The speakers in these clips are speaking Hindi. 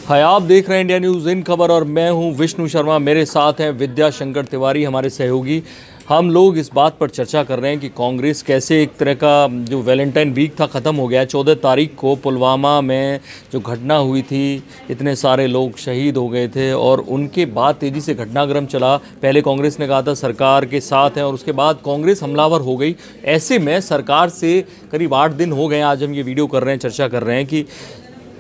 हाय, आप देख रहे हैं इंडिया न्यूज़ इन खबर और मैं हूं विष्णु शर्मा। मेरे साथ हैं विद्या शंकर तिवारी, हमारे सहयोगी। हम लोग इस बात पर चर्चा कर रहे हैं कि कांग्रेस कैसे एक तरह का जो वैलेंटाइन वीक था ख़त्म हो गया है। 14 तारीख को पुलवामा में जो घटना हुई थी, इतने सारे लोग शहीद हो गए थे और उनके बाद तेज़ी से घटनाक्रम चला। पहले कांग्रेस ने कहा था सरकार के साथ है और उसके बाद कांग्रेस हमलावर हो गई। ऐसे में सरकार से करीब 8 दिन हो गए, आज हम ये वीडियो कर रहे हैं, चर्चा कर रहे हैं कि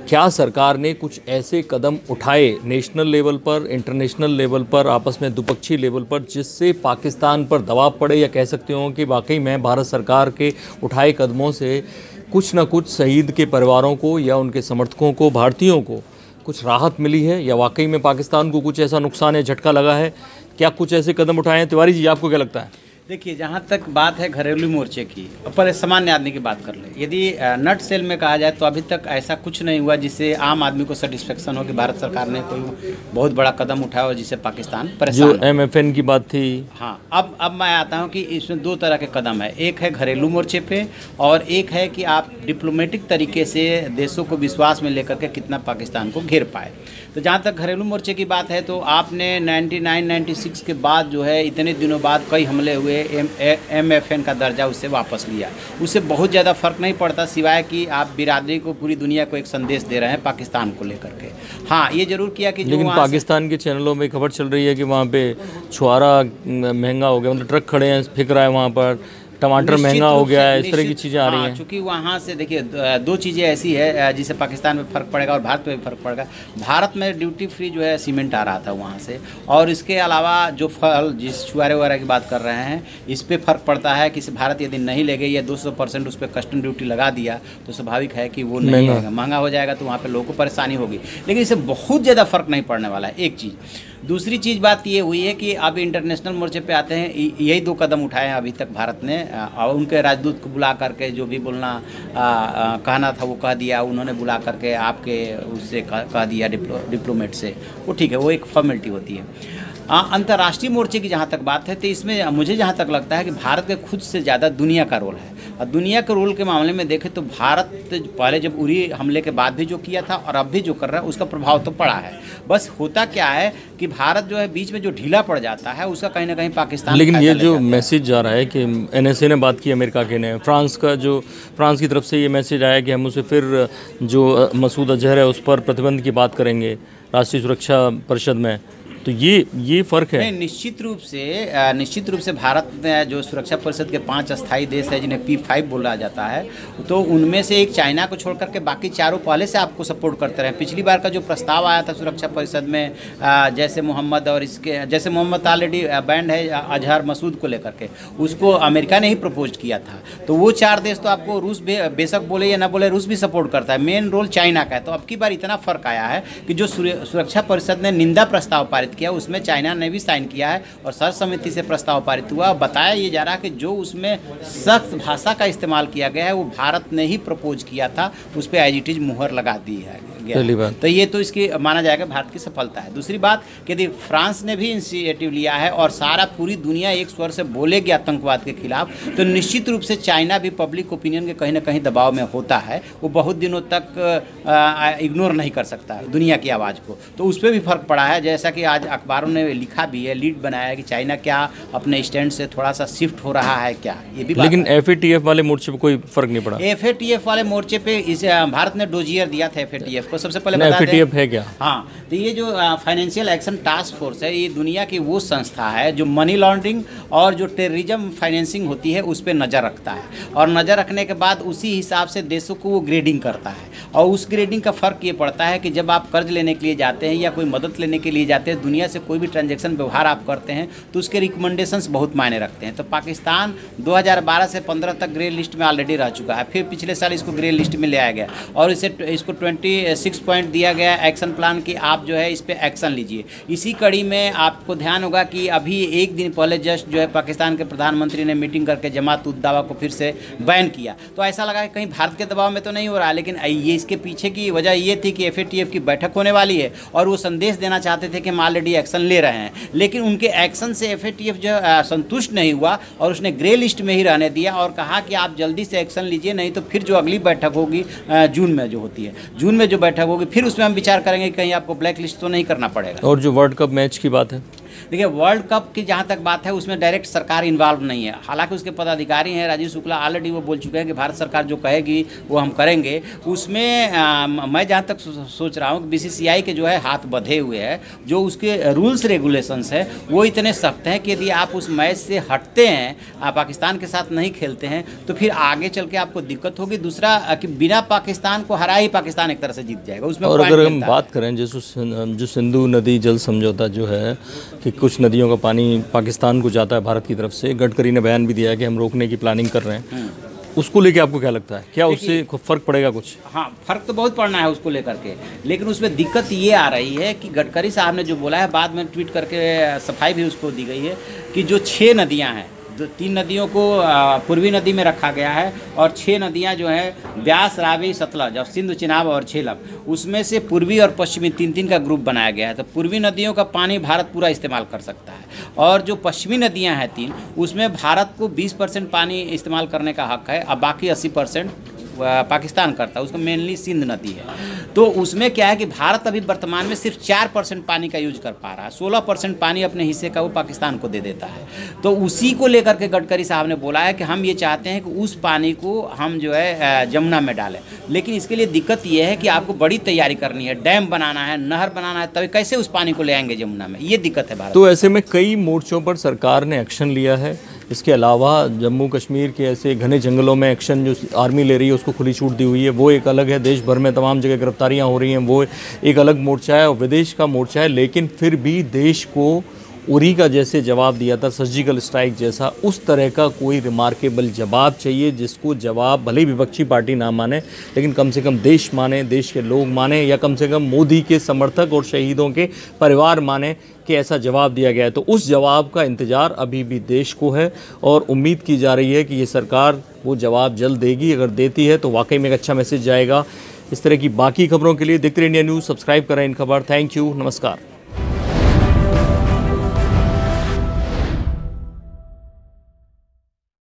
क्या सरकार ने कुछ ऐसे कदम उठाए नेशनल लेवल पर, इंटरनेशनल लेवल पर, आपस में द्विपक्षीय लेवल पर, जिससे पाकिस्तान पर दबाव पड़े, या कह सकते हो कि वाकई में भारत सरकार के उठाए कदमों से कुछ न कुछ शहीद के परिवारों को या उनके समर्थकों को, भारतीयों को कुछ राहत मिली है, या वाकई में पाकिस्तान को कुछ ऐसा नुकसान या झटका लगा है? क्या कुछ ऐसे कदम उठाए हैं? तिवारी जी, आपको क्या लगता है? देखिए, जहाँ तक बात है घरेलू मोर्चे की, पर सामान्य आदमी की बात कर ले, यदि नट सेल में कहा जाए तो अभी तक ऐसा कुछ नहीं हुआ जिससे आम आदमी को सेटिस्फेक्शन हो कि भारत सरकार ने कोई बहुत बड़ा कदम उठाया हो जिससे पाकिस्तान परेशान जो MFN की बात थी। हाँ, अब मैं आता हूँ कि इसमें दो तरह के कदम है। एक है घरेलू मोर्चे पे और एक है कि आप डिप्लोमेटिक तरीके से देशों को विश्वास में लेकर के कितना पाकिस्तान को घेर पाए। तो जहाँ तक घरेलू मोर्चे की बात है तो आपने 99-96 के बाद जो है, इतने दिनों बाद कई हमले हुए, MFN का दर्जा उससे वापस लिया। उससे बहुत ज़्यादा फर्क नहीं पड़ता, सिवाय कि आप बिरादरी को, पूरी दुनिया को एक संदेश दे रहे हैं पाकिस्तान को लेकर के। हाँ, ये जरूर किया कि लेकिन पाकिस्तान के चैनलों में खबर चल रही है कि वहाँ पे छुआरा महंगा हो गया, मतलब ट्रक खड़े हैं, फिक रहा है वहाँ पर, टमाटर महंगा हो गया है, इस तरह की चीज़ें आ रही हैं। चूँकि वहाँ से देखिए, दो चीज़ें ऐसी है जिससे पाकिस्तान में फ़र्क पड़ेगा और भारत में भी फ़र्क पड़ेगा। भारत में ड्यूटी फ्री जो है सीमेंट आ रहा था वहाँ से, और इसके अलावा जो फल, जिस छुआरे वगैरह की बात कर रहे हैं, इस पर फ़र्क पड़ता है कि भारत यदि नहीं ले गई या 200% उस पर कस्टम ड्यूटी लगा दिया तो स्वाभाविक है कि वो नहीं आएगा, महंगा हो जाएगा, तो वहाँ पर लोगों को परेशानी होगी। लेकिन इससे बहुत ज़्यादा फ़र्क नहीं पड़ने वाला है, एक चीज़। दूसरी चीज़ बात ये हुई है कि अब इंटरनेशनल मोर्चे पे आते हैं, यही दो कदम उठाए हैं अभी तक भारत ने, और उनके राजदूत को बुला करके जो भी बोलना कहना था वो कह दिया उन्होंने, बुला करके आपके उससे कह दिया, डिप्लोमेट से, वो ठीक है, वो एक फॉर्मेलिटी होती है। अंतर्राष्ट्रीय मोर्चे की जहाँ तक बात है तो इसमें मुझे जहाँ तक लगता है कि भारत के खुद से ज़्यादा दुनिया का रोल है। और दुनिया के रोल के मामले में देखें तो भारत पहले जब उरी हमले के बाद भी जो किया था और अब भी जो कर रहा है उसका प्रभाव तो पड़ा है। बस होता क्या है कि भारत जो है बीच में जो ढीला पड़ जाता है उसका कहीं ना कहीं पाकिस्तान, लेकिन ये जो मैसेज जा रहा है कि NSA ने बात की, अमेरिका के ने, फ्रांस की तरफ से ये मैसेज आया कि हम उसे फिर जो मसूद अजहर है उस पर प्रतिबंध की बात करेंगे राष्ट्रीय सुरक्षा परिषद में, तो ये फ़र्क है। नहीं, निश्चित रूप से भारत में जो सुरक्षा परिषद के 5 अस्थायी देश है जिन्हें P5 बोला जाता है, तो उनमें से एक चाइना को छोड़ करके बाकी चारों पहले से आपको सपोर्ट करते रहे। पिछली बार का जो प्रस्ताव आया था सुरक्षा परिषद में, जैसे मोहम्मद और जैसे मोहम्मद ऑलरेडी बैंड है अजहर मसूद को लेकर के, उसको अमेरिका ने ही प्रपोज किया था। तो वो 4 देश तो आपको रूस बेशक बोले या ना बोले, रूस भी सपोर्ट करता है, मेन रोल चाइना का है। तो अब की बार इतना फ़र्क आया है कि जो सुरक्षा परिषद ने निंदा प्रस्ताव पारित किया उसमें चाइना ने भी साइन किया है और सर्वसम्मति से प्रस्ताव पारित हुआ। बताया ये जा रहा है कि जो उसमें सख्त भाषा का इस्तेमाल किया गया है वो भारत ने ही प्रपोज किया था, उस पर एज इट इज मुहर लगा दी है। तो ये तो इसकी माना जाएगा भारत की सफलता है। दूसरी बात कि यदि फ्रांस ने भी इनिशिएटिव लिया है और सारा पूरी दुनिया एक स्वर से बोलेगी आतंकवाद के खिलाफ, तो निश्चित रूप से चाइना भी पब्लिक ओपिनियन के कहीं ना कहीं दबाव में होता है। वो बहुत दिनों तक इग्नोर नहीं कर सकता दुनिया की आवाज़ को, तो उस पर भी फर्क पड़ा है। जैसा कि आज अखबारों ने लिखा भी है, लीड बनाया है कि चाइना क्या अपने स्टैंड से थोड़ा सा शिफ्ट हो रहा है क्या, ये भी। लेकिन FATF वाले मोर्चे पे कोई फर्क नहीं पड़ा। FATF वाले मोर्चे पे भारत ने डोजियर दिया था FATF को। सबसे पहले बता दें, FATF है क्या? हाँ, तो ये जो फाइनेंशियल एक्शन टास्क फोर्स है, ये दुनिया की वो संस्था है जो मनी लॉन्ड्रिंग और जो टेररिज्म फाइनेंसिंग होती है उस पर नज़र रखता है, और नज़र रखने के बाद उसी हिसाब से देशों को वो ग्रेडिंग करता है। और उस ग्रेडिंग का फ़र्क ये पड़ता है कि जब आप कर्ज लेने के लिए जाते हैं या कोई मदद लेने के लिए जाते हैं, दुनिया से कोई भी ट्रांजैक्शन व्यवहार आप करते हैं तो उसके रिकमेंडेशंस बहुत मायने रखते हैं। तो पाकिस्तान 2012 से 15 तक ग्रे लिस्ट में ऑलरेडी रह चुका है, फिर पिछले साल इसको ग्रे लिस्ट में ले आया गया और इसको 26 पॉइंट दिया गया एक्शन प्लान कि आप जो है इस पर एक्शन लीजिए। इसी कड़ी में आपको ध्यान होगा कि अभी एक दिन पहले जस्ट जो है पाकिस्तान के प्रधानमंत्री ने मीटिंग करके जमात उद दावा को फिर से बैन किया। तो ऐसा लगा कि कहीं भारत के दबाव में तो नहीं हो रहा, लेकिन ये इसके पीछे की वजह ये थी कि FATF की बैठक होने वाली है और वो संदेश देना चाहते थे कि हम ऑलरेडी एक्शन ले रहे हैं। लेकिन उनके एक्शन से FATF जो संतुष्ट नहीं हुआ और उसने ग्रे लिस्ट में ही रहने दिया और कहा कि आप जल्दी से एक्शन लीजिए, नहीं तो फिर जो अगली बैठक होगी जून में जो होती है, जून में जो बैठक बैठक होगी, फिर उसमें हम विचार करेंगे कि कहीं आपको ब्लैक लिस्ट तो नहीं करना पड़ेगा। और जो वर्ल्ड कप मैच की बात है, देखिए वर्ल्ड कप की जहाँ तक बात है उसमें डायरेक्ट सरकार इन्वॉल्व नहीं है। हालांकि उसके पदाधिकारी हैं राजीव शुक्ला, ऑलरेडी वो बोल चुके हैं कि भारत सरकार जो कहेगी वो हम करेंगे। उसमें मैं जहाँ तक सोच रहा हूँ कि बीसीसीआई के जो है हाथ बंधे हुए हैं, जो उसके रूल्स रेगुलेशंस है वो इतने सख्त हैं कि यदि आप उस मैच से हटते हैं, आप पाकिस्तान के साथ नहीं खेलते हैं, तो फिर आगे चल के आपको दिक्कत होगी। दूसरा कि बिना पाकिस्तान को हरा ही पाकिस्तान एक तरह से जीत जाएगा उसमें। और अगर हम बात करें जो सिंधु नदी जल समझौता जो है कि कुछ नदियों का पानी पाकिस्तान को जाता है भारत की तरफ से, गडकरी ने बयान भी दिया है कि हम रोकने की प्लानिंग कर रहे हैं, उसको लेके आपको क्या लगता है, क्या उससे फर्क पड़ेगा कुछ? हाँ, फर्क तो बहुत पड़ना है उसको लेकर के, लेकिन उसमें दिक्कत ये आ रही है कि गडकरी साहब ने जो बोला है, बाद में ट्वीट करके सफाई भी उसको दी गई है कि जो 6 नदियाँ हैं, 3 नदियों को पूर्वी नदी में रखा गया है और 6 नदियां जो हैं ब्यास, रावी, सतलज और सिंधु, चिनाब और झेलम, उसमें से पूर्वी और पश्चिमी 3-3 का ग्रुप बनाया गया है। तो पूर्वी नदियों का पानी भारत पूरा इस्तेमाल कर सकता है और जो पश्चिमी नदियां हैं 3, उसमें भारत को 20% पानी इस्तेमाल करने का हक है, अब बाकी 80% पाकिस्तान करता है। उसको मेनली सिंध नदी है। तो उसमें क्या है कि भारत अभी वर्तमान में सिर्फ 4% पानी का यूज कर पा रहा है, 16% पानी अपने हिस्से का वो पाकिस्तान को दे देता है। तो उसी को लेकर के गडकरी साहब ने बोला है कि हम ये चाहते हैं कि उस पानी को हम जो है जमुना में डालें, लेकिन इसके लिए दिक्कत ये है कि आपको बड़ी तैयारी करनी है, डैम बनाना है, नहर बनाना है, तभी कैसे उस पानी को ले आएंगे जमुना में, ये दिक्कत है भारत। तो ऐसे में कई मोर्चों पर सरकार ने एक्शन लिया है। इसके अलावा जम्मू कश्मीर के ऐसे घने जंगलों में एक्शन जो आर्मी ले रही है उसको खुली छूट दी हुई है, वो एक अलग है। देश भर में तमाम जगह गिरफ्तारियां हो रही हैं, वो एक अलग मोर्चा है और विदेश का मोर्चा है। लेकिन फिर भी देश को उरी का जैसे जवाब दिया था, सर्जिकल स्ट्राइक जैसा, उस तरह का कोई रिमार्केबल जवाब चाहिए जिसको जवाब भले ही विपक्षी पार्टी ना माने, लेकिन कम से कम देश माने, देश के लोग माने, या कम से कम मोदी के समर्थक और शहीदों के परिवार माने कि ऐसा जवाब दिया गया है। तो उस जवाब का इंतज़ार अभी भी देश को है और उम्मीद की जा रही है कि ये सरकार वो जवाब जल्द देगी। अगर देती है तो वाकई में एक अच्छा मैसेज जाएगा। इस तरह की बाकी खबरों के लिए देखते रहिए इंडिया न्यूज़, सब्सक्राइब करें इन खबर। थैंक यू, नमस्कार।